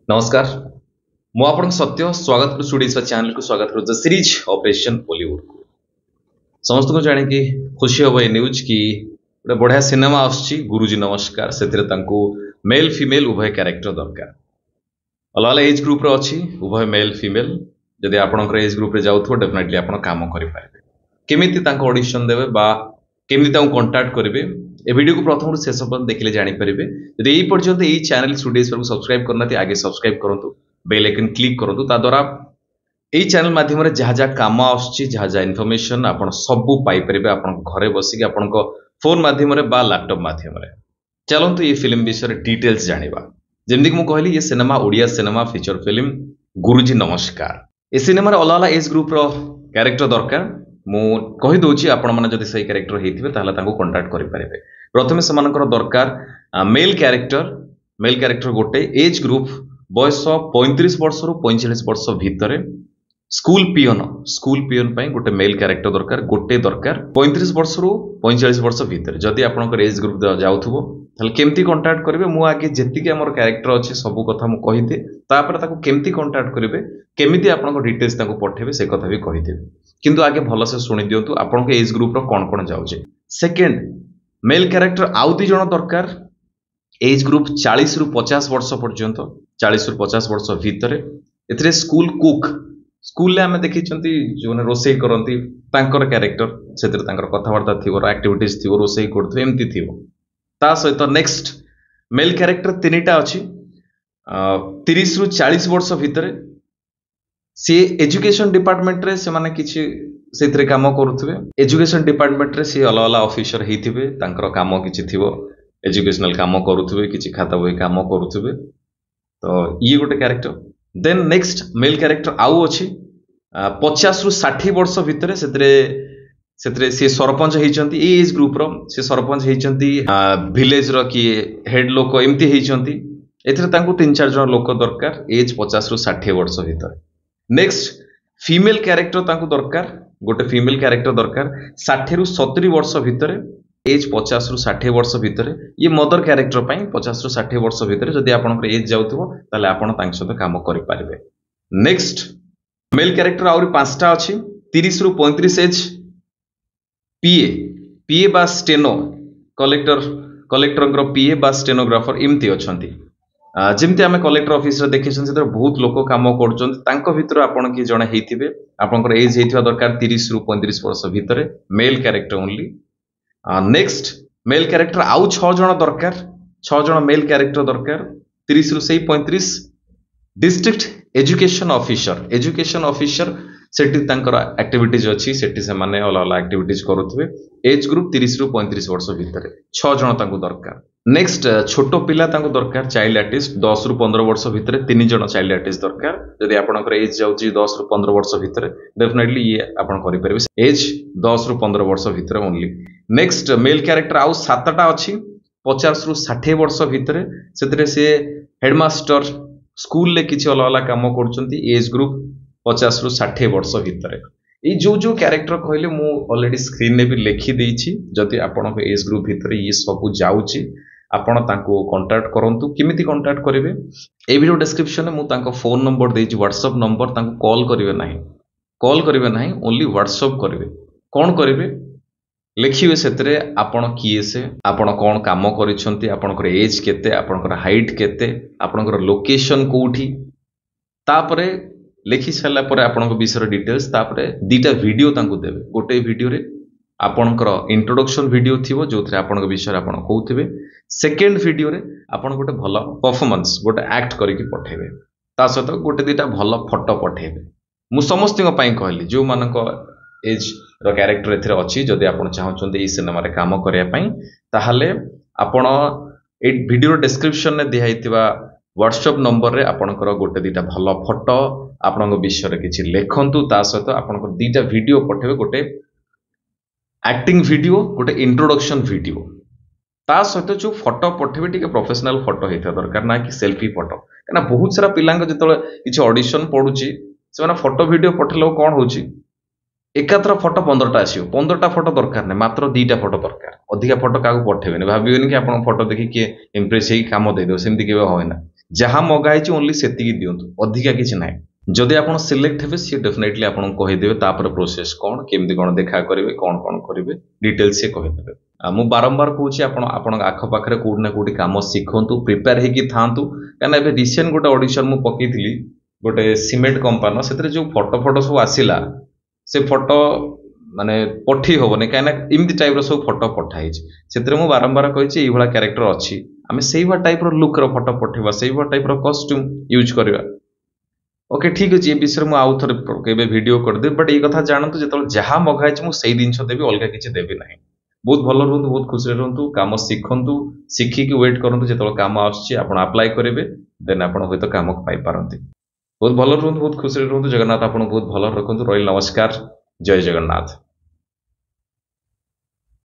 नमस्कार मु आपन सत्य स्वागत करू स्टूडियो चैनल को स्वागत करू द सीरीज ऑपरेशन बॉलीवुड को समस्त को जाने की खुशी हो ये न्यूज की गोटे बढ़िया सिनेमा आसची गुरुजी नमस्कार से मेल फीमेल उभय कैरेक्टर दरकार अलग अलग एज ग्रुप रे अछि उभय मेल फीमेल जदि आपनकर एज ग्रुप रे जाउथो डेफिनेटली आपण काम करि पारबे केमिति तांको ऑडिशन देबे बा केमिति तांको कांटेक्ट करिवे ए वीडियो को प्रथम शेष पर्यंत देखले जानि परिबे यदि एई पर्यंत एई चैनल स्टूडियोज पर सब्सक्राइब करनाती आगे सब्सक्राइब करंतु बेल आइकन क्लिक करंतु ता द्वारा एई चैनल माध्यम रे जहा जहा काम आछी जहा जहा इन्फॉर्मेशन आपण सबु पाई परिबे आपण घरे बसी के आपण फोन माध्यम रे बा लैपटॉप माध्यम रे चलंतु ये फिल्म विषय डिटेल्स जानिबा जेमि कि मु कहली ये cinema Odia cinema feature film Guruji नमस्कार ए सिनेमा रे अलग अलग एज ग्रुप रो कैरेक्टर दरकार मु कहि दोची आपण माने जदि सही कैरेक्टर हेतिबे ताला तांको कांटेक्ट करि परिबे प्रथमे समानकर दरकार मेल कैरेक्टर गोटे एज ग्रुप बयस 35 वर्ष रु 45 वर्ष भितर स्कूल पियन पई गोटे मेल कैरेक्टर दरकार गोटे दरकार 35 वर्ष रु 45 वर्ष भितर जदि आपनकर एज ग्रुप जाउथबो ताले केमती कांटेक्ट करिवे मु आगे जेतिके हमर कैरेक्टर अछि सब कथा मु कहिदे तापर ताको केमती कांटेक्ट करिवे केमिति आपनकर डिटेल्स ताको पठेबे से कथा भी कहिदे किंतु आगे भलो से सुनि दियंतु आपनकर एज ग्रुप रो कोन जाउजे सेकंड मेल कैरेक्टर आउ दी जण दरकार एज ग्रुप 40 रु 50 वर्ष पर्यंत 40 रु 50 वर्ष भितर एथरे स्कूल कुक स्कूल ले हमें देखि चंती जो ने रोसई करंती तांकर कैरेक्टर सेतिर तांकर कथावार्ता थिवो एक्टिविटीज थिवो रोसई करथि एमती थिवो ता सहित नेक्स्ट मेल कैरेक्टर तीनटा अछि 30 रु 40 वर्ष भितर सी एजुकेशन डिपार्टमेंट रे से माने किछि सेथरे काम करूथबे एजुकेशन डिपार्टमेंट रे सी अलग अलग ऑफिसर हेथिबे तांकर काम किछि थिवो एजुकेशनल काम करूथबे किछि खाता बही काम करूथबे तो ये गोटे character then next male character आउ अछि 50 रु 60 वर्ष भितर सेतरे से सरपंच हेचंती ए एज ग्रुप रो से सरपंच हेचंती विलेज रो कि हेड लोक एमती हेचंती एथरे तांको 3-4 जण लोक दरकार एज 50 रु 60 वर्ष भितर नेक्स्ट फीमेल कैरेक्टर तांको दरकार गोटे फीमेल कैरेक्टर दरकार 60 रु 70 वर्ष भितर एज 50 रु 60 वर्ष भितर ये मदर कैरेक्टर पई 50 रु 60 वर्ष भितर जदि आपनकर एज जाउथबो ताले आपण तांक सहित काम करि पारिबे नेक्स्ट मेल कैरेक्टर आउरी 5टा अछि 30 रु 35 एज पीए बा स्टेनो कलेक्टर पीए बा स्टेनोग्राफर इमती अछंती जेमती आमे कलेक्टर ऑफिस रे देखिसन सेतर बहुत लोक काम करछन तांको भितर आपण की जण हेथिबे आपनकर एज हेथिबा दरकार 30 रु 35 वर्ष भितर male character only next male character आउ 6 जण दरकार 6 जण मेल कैरेक्टर दरकार 30 रु 35 डिस्ट्रिक्ट एजुकेशन ऑफिसर सेठी तांकर एक्टिविटीज अछि सेठी से माने अलग अलग एक्टिविटीज करूथबे एज ग्रुप 30 रु 35 वर्ष भितर 6 जण तांको दरकार नेक्स्ट छोटो पिला तांको दरकार चाइल्ड आर्टिस्ट 10 रु 15 वर्ष भितर 3 जण चाइल्ड आर्टिस्ट दरकार जदि आपनकर एज जाउची 10 रु 15 वर्ष भितर डेफिनेटली ये आपण करि परिबे एज 10 रु 15 वर्ष भितर ओनली नेक्स्ट मेल कैरेक्टर आउ 7टा अछि 50 रु 60 वर्ष भितर सेतरे से हेडमास्टर स्कूल ले किछि अलग अलग काम करचंती एज ग्रुप 50 रु 60 वर्ष भितर ए जो कैरेक्टर कहले मु ऑलरेडी स्क्रीन ने भी लिखि देइछि जति आपण के एज ग्रुप भितर ये सब जाउछि आपण तांको कांटेक्ट करंतु किमिति कांटेक्ट करिवे ए वीडियो डिस्क्रिप्शन में मु तांको फोन नंबर देइछि व्हाट्सएप नंबर तांको कॉल करिवे नाही ओनली व्हाट्सएप करिवे कोन करिवे लिखिवे सेतरे आपण किए से आपण कोन काम करिसंती आपणकर एज केते आपणकर हाइट केते आपणकर लोकेशन कोठी तापरे लिखि साला परे आपणक विषय डिटेल्स तापरे दीटा वीडियो तांको देबे गोटे वीडियो रे आपणकर इंट्रोडक्शन वीडियो थिवो जोथरे आपणक विषय आपण कहउथिबे सेकंड वीडियो रे आपण गोटे भलो परफॉर्मेंस गोटे एक्ट करिकि पठेबे ता सहित गोटे दीटा भलो फोटो पठेबे मु समस्तिक पई कहली जो मानक एज रो कैरेक्टर एथिरे अछि जदि आपण चाहउछन्ते ई सिनेमा रे काम करिया पई ताहाले आपण ए वीडियो डिस्क्रिप्शन ने दिहाइतिबा व्हाट्सएप नंबर रे आपणकर गोटे दीटा भलो फोटो आपणक विषय रे किछि लेखंतु ता सहित आपणकर दीटा वीडियो पठेबे गोटे एक्टिंग वीडियो गोटे इंट्रोडक्शन वीडियो ता सहित जो फोटो पठेबे टिके प्रोफेशनल फोटो हेता दरकार ना कि सेल्फी फोटो कना बहुत सारा पिलांग जतले किछि ऑडिशन पडुची से माने फोटो वीडियो पठलो कोन होची एकात्र फोटो 15टा आसियो 15टा फोटो दरकार नै मात्र 2टा फोटो दरकार अधिका फोटो कागु पठेबेनी भाबिबेनी कि आपण फोटो देखि के इंप्रेस हेई काम दे दो सेमति केबे होय ना जहाँ मगाई ओनली से दिंतु अधिका किसी ना जदि आप सिलेक्ट हे सी डेफिनेटली आपको कहीदेवे तापर प्रोसेस कौन केमती कौन देखा करेंगे कौन कौन करेंगे डिटेल सी कहीदेवे मु बारंबार कहूँ आपण आखपाखे कौटी ना कौटी कम शिखु प्रिपेयर होगी था कहीं रिसेंट गोटे ऑडिशन मु पकई गोटे सीमेंट कंपानी से जो फोटो सब आसला से फोटो माने पठी हेनी कहीं इमती टाइप सब फोटो पठाई से बारंबार कही क्यारेक्टर अच्छी आम से टाइप लुक फोटो पठेवा से टाइप कॉस्ट्यूम यूज करवा ओके ठीक अच्छे ये विषय मुझे आउ थे वीडियो करदे बट ये कथा जानतु जो जहाँ मगाई मुझे जिन देवी अलग किसी देवी ना बहुत भल रुहतु बहुत खुशी रुहतु कम शिखु शिखिकी वेट करूँ जो कम आप्लाय करेंगे देन आप हूँ कम पाइपारती बहुत भल रुहतु बहुत खुशी रुहतु जगन्नाथ आपको बहुत भल रखु रही नमस्कार जय जगन्नाथ।